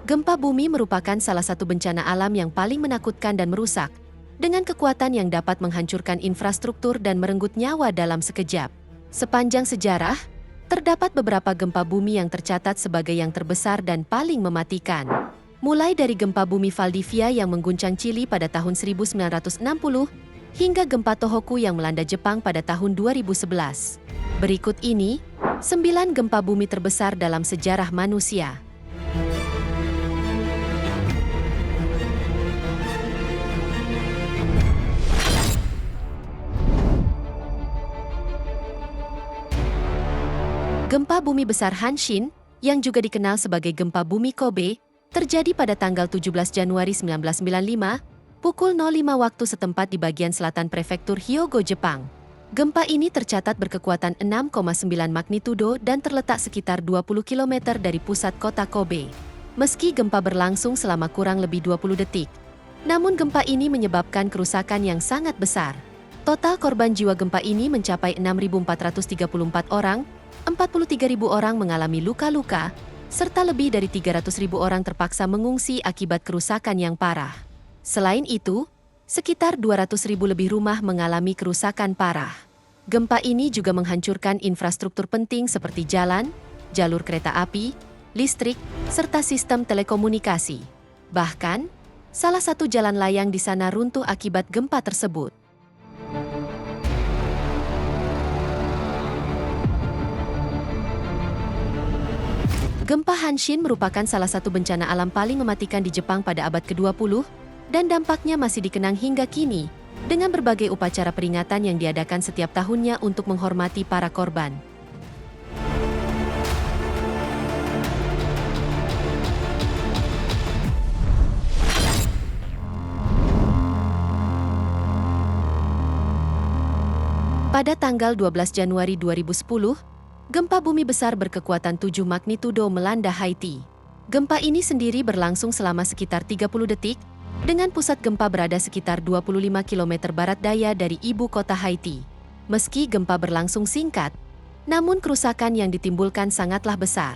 Gempa bumi merupakan salah satu bencana alam yang paling menakutkan dan merusak, dengan kekuatan yang dapat menghancurkan infrastruktur dan merenggut nyawa dalam sekejap. Sepanjang sejarah, terdapat beberapa gempa bumi yang tercatat sebagai yang terbesar dan paling mematikan. Mulai dari gempa bumi Valdivia yang mengguncang Chili pada tahun 1960, hingga gempa Tohoku yang melanda Jepang pada tahun 2011. Berikut ini, 9 gempa bumi terbesar dalam sejarah manusia. Gempa bumi besar Hanshin, yang juga dikenal sebagai gempa bumi Kobe, terjadi pada tanggal 17 Januari 1995, pukul 05 waktu setempat di bagian selatan prefektur Hyogo, Jepang. Gempa ini tercatat berkekuatan 6,9 magnitudo dan terletak sekitar 20 km dari pusat kota Kobe. Meski gempa berlangsung selama kurang lebih 20 detik, namun gempa ini menyebabkan kerusakan yang sangat besar. Total korban jiwa gempa ini mencapai 6.434 orang, 43.000 orang mengalami luka-luka, serta lebih dari 300.000 orang terpaksa mengungsi akibat kerusakan yang parah. Selain itu, sekitar 200.000 lebih rumah mengalami kerusakan parah. Gempa ini juga menghancurkan infrastruktur penting seperti jalan, jalur kereta api, listrik, serta sistem telekomunikasi. Bahkan, salah satu jalan layang di sana runtuh akibat gempa tersebut. Gempa Hanshin merupakan salah satu bencana alam paling mematikan di Jepang pada abad ke-20, dan dampaknya masih dikenang hingga kini, dengan berbagai upacara peringatan yang diadakan setiap tahunnya untuk menghormati para korban. Pada tanggal 12 Januari 2010, gempa bumi besar berkekuatan 7 magnitudo melanda Haiti. Gempa ini sendiri berlangsung selama sekitar 30 detik, dengan pusat gempa berada sekitar 25 km barat daya dari ibu kota Haiti. Meski gempa berlangsung singkat, namun kerusakan yang ditimbulkan sangatlah besar.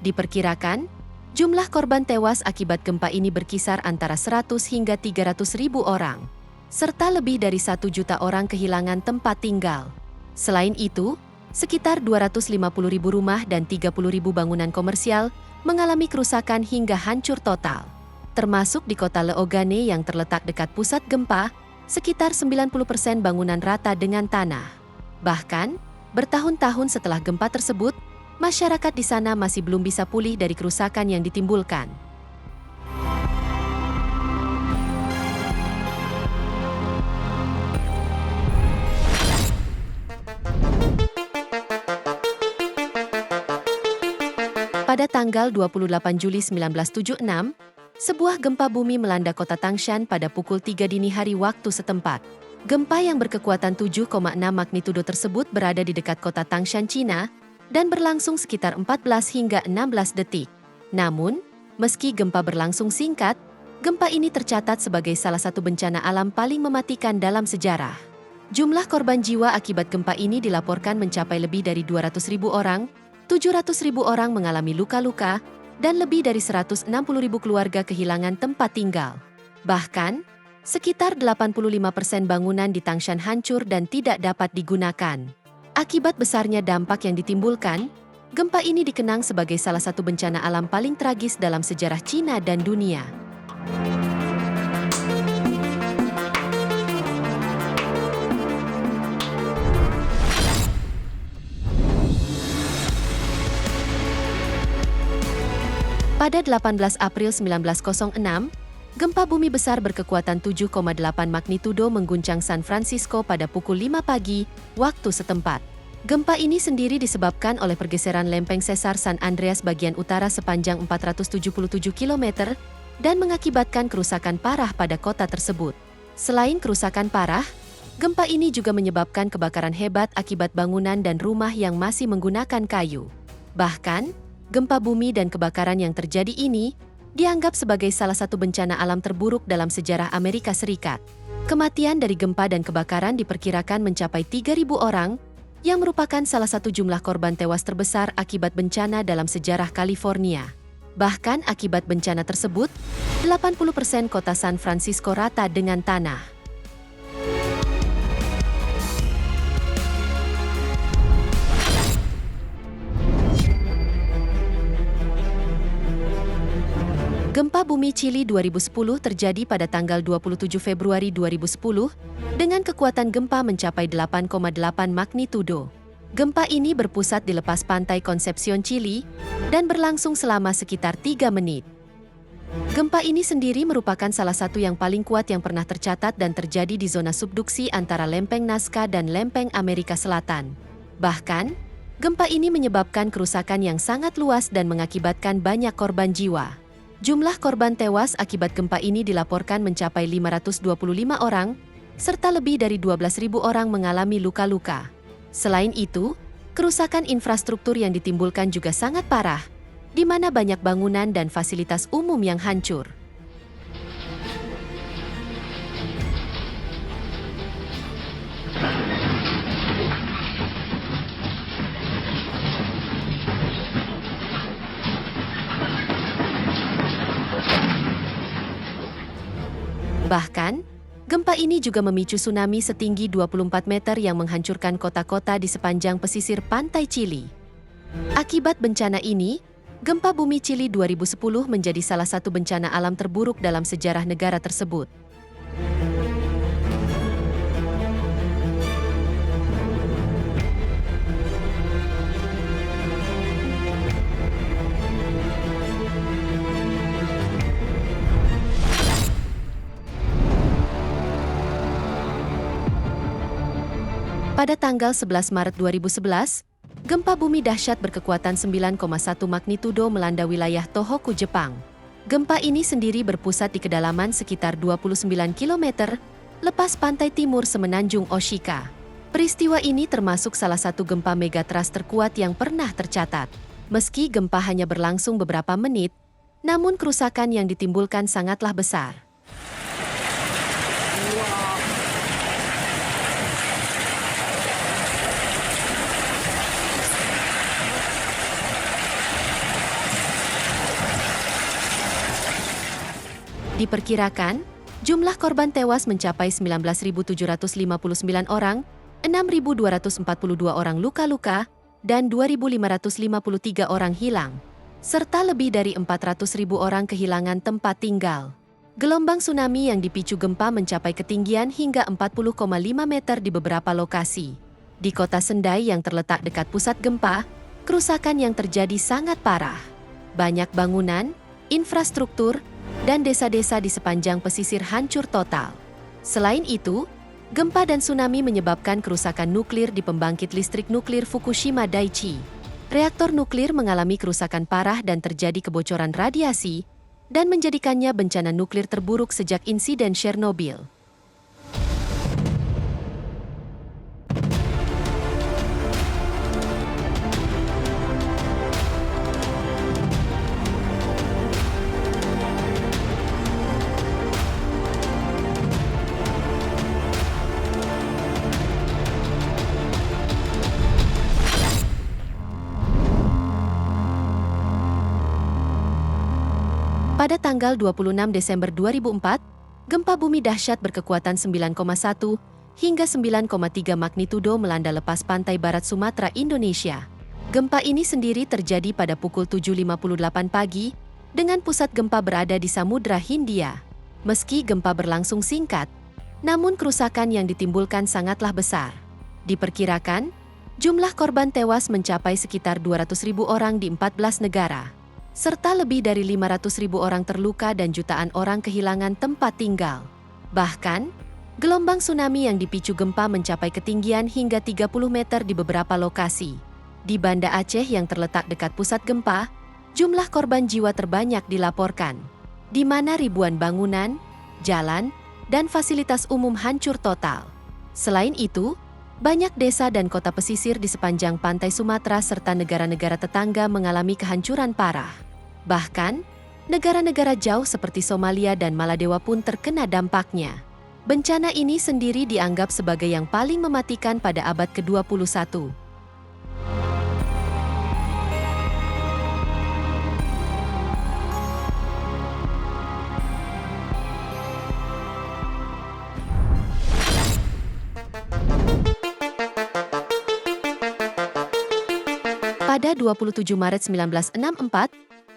Diperkirakan, jumlah korban tewas akibat gempa ini berkisar antara 100 hingga 300.000 orang, serta lebih dari 1 juta orang kehilangan tempat tinggal. Selain itu, sekitar 250.000 rumah dan 30.000 bangunan komersial mengalami kerusakan hingga hancur total. Termasuk di kota Leogane yang terletak dekat pusat gempa, sekitar 90% bangunan rata dengan tanah. Bahkan, bertahun-tahun setelah gempa tersebut, masyarakat di sana masih belum bisa pulih dari kerusakan yang ditimbulkan. Pada tanggal 28 Juli 1976, sebuah gempa bumi melanda kota Tangshan pada pukul 3 dini hari waktu setempat. Gempa yang berkekuatan 7,6 magnitudo tersebut berada di dekat kota Tangshan, Cina, dan berlangsung sekitar 14 hingga 16 detik. Namun, meski gempa berlangsung singkat, gempa ini tercatat sebagai salah satu bencana alam paling mematikan dalam sejarah. Jumlah korban jiwa akibat gempa ini dilaporkan mencapai lebih dari 200.000 orang, 700.000 orang mengalami luka-luka, dan lebih dari 160.000 keluarga kehilangan tempat tinggal. Bahkan, sekitar 85% bangunan di Tangshan hancur dan tidak dapat digunakan. Akibat besarnya dampak yang ditimbulkan, gempa ini dikenang sebagai salah satu bencana alam paling tragis dalam sejarah Cina dan dunia. Pada 18 April 1906, gempa bumi besar berkekuatan 7,8 magnitudo mengguncang San Francisco pada pukul 5 pagi, waktu setempat. Gempa ini sendiri disebabkan oleh pergeseran lempeng sesar San Andreas bagian utara sepanjang 477 km dan mengakibatkan kerusakan parah pada kota tersebut. Selain kerusakan parah, gempa ini juga menyebabkan kebakaran hebat akibat bangunan dan rumah yang masih menggunakan kayu. Bahkan, gempa bumi dan kebakaran yang terjadi ini dianggap sebagai salah satu bencana alam terburuk dalam sejarah Amerika Serikat. Kematian dari gempa dan kebakaran diperkirakan mencapai 3.000 orang, yang merupakan salah satu jumlah korban tewas terbesar akibat bencana dalam sejarah California. Bahkan akibat bencana tersebut, 80% kota San Francisco rata dengan tanah. Gempa bumi Chili 2010 terjadi pada tanggal 27 Februari 2010 dengan kekuatan gempa mencapai 8,8 magnitudo. Gempa ini berpusat di lepas pantai Concepcion, Chili, dan berlangsung selama sekitar 3 menit. Gempa ini sendiri merupakan salah satu yang paling kuat yang pernah tercatat dan terjadi di zona subduksi antara lempeng Nazca dan lempeng Amerika Selatan. Bahkan, gempa ini menyebabkan kerusakan yang sangat luas dan mengakibatkan banyak korban jiwa. Jumlah korban tewas akibat gempa ini dilaporkan mencapai 525 orang, serta lebih dari 12.000 orang mengalami luka-luka. Selain itu, kerusakan infrastruktur yang ditimbulkan juga sangat parah, di mana banyak bangunan dan fasilitas umum yang hancur. Bahkan, gempa ini juga memicu tsunami setinggi 24 meter yang menghancurkan kota-kota di sepanjang pesisir pantai Chili. Akibat bencana ini, gempa bumi Chili 2010 menjadi salah satu bencana alam terburuk dalam sejarah negara tersebut. Pada tanggal 11 Maret 2011, gempa bumi dahsyat berkekuatan 9,1 magnitudo melanda wilayah Tohoku, Jepang. Gempa ini sendiri berpusat di kedalaman sekitar 29 km, lepas pantai timur semenanjung Oshika. Peristiwa ini termasuk salah satu gempa megatrust terkuat yang pernah tercatat. Meski gempa hanya berlangsung beberapa menit, namun kerusakan yang ditimbulkan sangatlah besar. Diperkirakan, jumlah korban tewas mencapai 19.759 orang, 6.242 orang luka-luka, dan 2.553 orang hilang, serta lebih dari 400.000 orang kehilangan tempat tinggal. Gelombang tsunami yang dipicu gempa mencapai ketinggian hingga 40,5 meter di beberapa lokasi. Di kota Sendai yang terletak dekat pusat gempa, kerusakan yang terjadi sangat parah. Banyak bangunan, infrastruktur, dan desa-desa di sepanjang pesisir hancur total. Selain itu, gempa dan tsunami menyebabkan kerusakan nuklir di pembangkit listrik nuklir Fukushima Daiichi. Reaktor nuklir mengalami kerusakan parah dan terjadi kebocoran radiasi, dan menjadikannya bencana nuklir terburuk sejak insiden Chernobyl. Pada tanggal 26 Desember 2004, gempa bumi dahsyat berkekuatan 9,1 hingga 9,3 magnitudo melanda lepas pantai barat Sumatera, Indonesia. Gempa ini sendiri terjadi pada pukul 7.58 pagi, dengan pusat gempa berada di Samudra Hindia. Meski gempa berlangsung singkat, namun kerusakan yang ditimbulkan sangatlah besar. Diperkirakan, jumlah korban tewas mencapai sekitar 200.000 orang di 14 negara. Serta lebih dari 500.000 orang terluka dan jutaan orang kehilangan tempat tinggal. Bahkan, gelombang tsunami yang dipicu gempa mencapai ketinggian hingga 30 meter di beberapa lokasi. Di Banda Aceh yang terletak dekat pusat gempa, jumlah korban jiwa terbanyak dilaporkan, di mana ribuan bangunan, jalan, dan fasilitas umum hancur total. Selain itu, banyak desa dan kota pesisir di sepanjang pantai Sumatera serta negara-negara tetangga mengalami kehancuran parah. Bahkan, negara-negara jauh seperti Somalia dan Maladewa pun terkena dampaknya. Bencana ini sendiri dianggap sebagai yang paling mematikan pada abad ke-21. Pada 27 Maret 1964,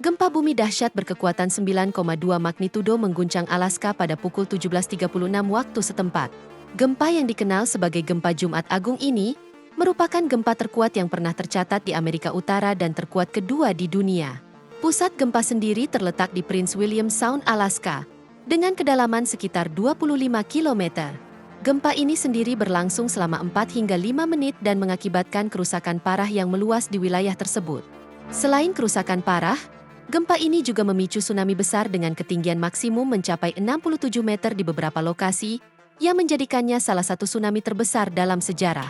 gempa bumi dahsyat berkekuatan 9,2 magnitudo mengguncang Alaska pada pukul 17.36 waktu setempat. Gempa yang dikenal sebagai gempa Jumat Agung ini merupakan gempa terkuat yang pernah tercatat di Amerika Utara dan terkuat kedua di dunia. Pusat gempa sendiri terletak di Prince William Sound, Alaska, dengan kedalaman sekitar 25 km. Gempa ini sendiri berlangsung selama 4 hingga 5 menit dan mengakibatkan kerusakan parah yang meluas di wilayah tersebut. Selain kerusakan parah, gempa ini juga memicu tsunami besar dengan ketinggian maksimum mencapai 67 meter di beberapa lokasi, yang menjadikannya salah satu tsunami terbesar dalam sejarah.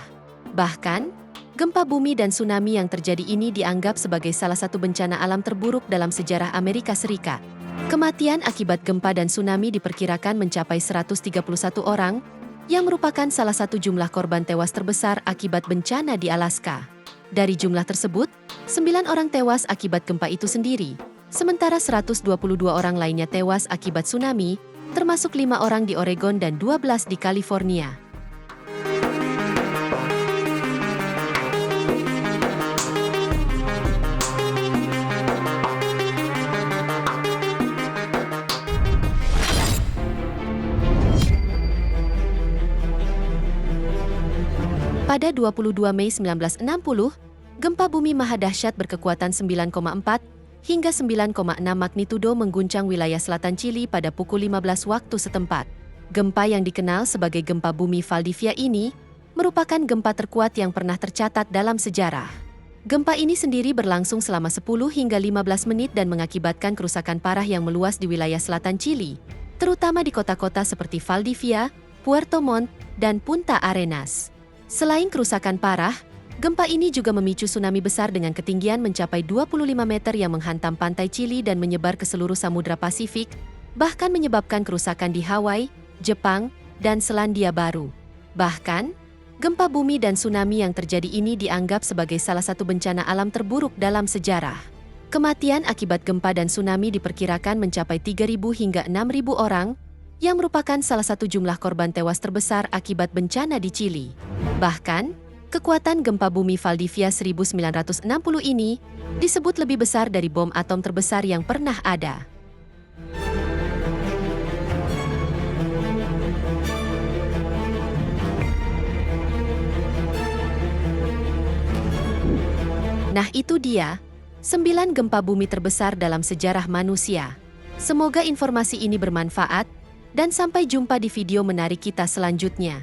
Bahkan, gempa bumi dan tsunami yang terjadi ini dianggap sebagai salah satu bencana alam terburuk dalam sejarah Amerika Serikat. Kematian akibat gempa dan tsunami diperkirakan mencapai 131 orang, yang merupakan salah satu jumlah korban tewas terbesar akibat bencana di Alaska. Dari jumlah tersebut, 9 orang tewas akibat gempa itu sendiri, sementara 122 orang lainnya tewas akibat tsunami, termasuk 5 orang di Oregon dan 12 di California. Pada 22 Mei 1960, gempa bumi maha dahsyat berkekuatan 9,4 hingga 9,6 magnitudo mengguncang wilayah selatan Chili pada pukul 15 waktu setempat. Gempa yang dikenal sebagai gempa bumi Valdivia ini merupakan gempa terkuat yang pernah tercatat dalam sejarah. Gempa ini sendiri berlangsung selama 10 hingga 15 menit dan mengakibatkan kerusakan parah yang meluas di wilayah selatan Chili, terutama di kota-kota seperti Valdivia, Puerto Montt, dan Punta Arenas. Selain kerusakan parah, gempa ini juga memicu tsunami besar dengan ketinggian mencapai 25 meter yang menghantam pantai Chili dan menyebar ke seluruh Samudra Pasifik, bahkan menyebabkan kerusakan di Hawaii, Jepang, dan Selandia Baru. Bahkan, gempa bumi dan tsunami yang terjadi ini dianggap sebagai salah satu bencana alam terburuk dalam sejarah. Kematian akibat gempa dan tsunami diperkirakan mencapai 3.000 hingga 6.000 orang, yang merupakan salah satu jumlah korban tewas terbesar akibat bencana di Chili. Bahkan, kekuatan gempa bumi Valdivia 1960 ini disebut lebih besar dari bom atom terbesar yang pernah ada. Nah, itu dia 9 gempa bumi terbesar dalam sejarah manusia. Semoga informasi ini bermanfaat, dan sampai jumpa di video menarik kita selanjutnya.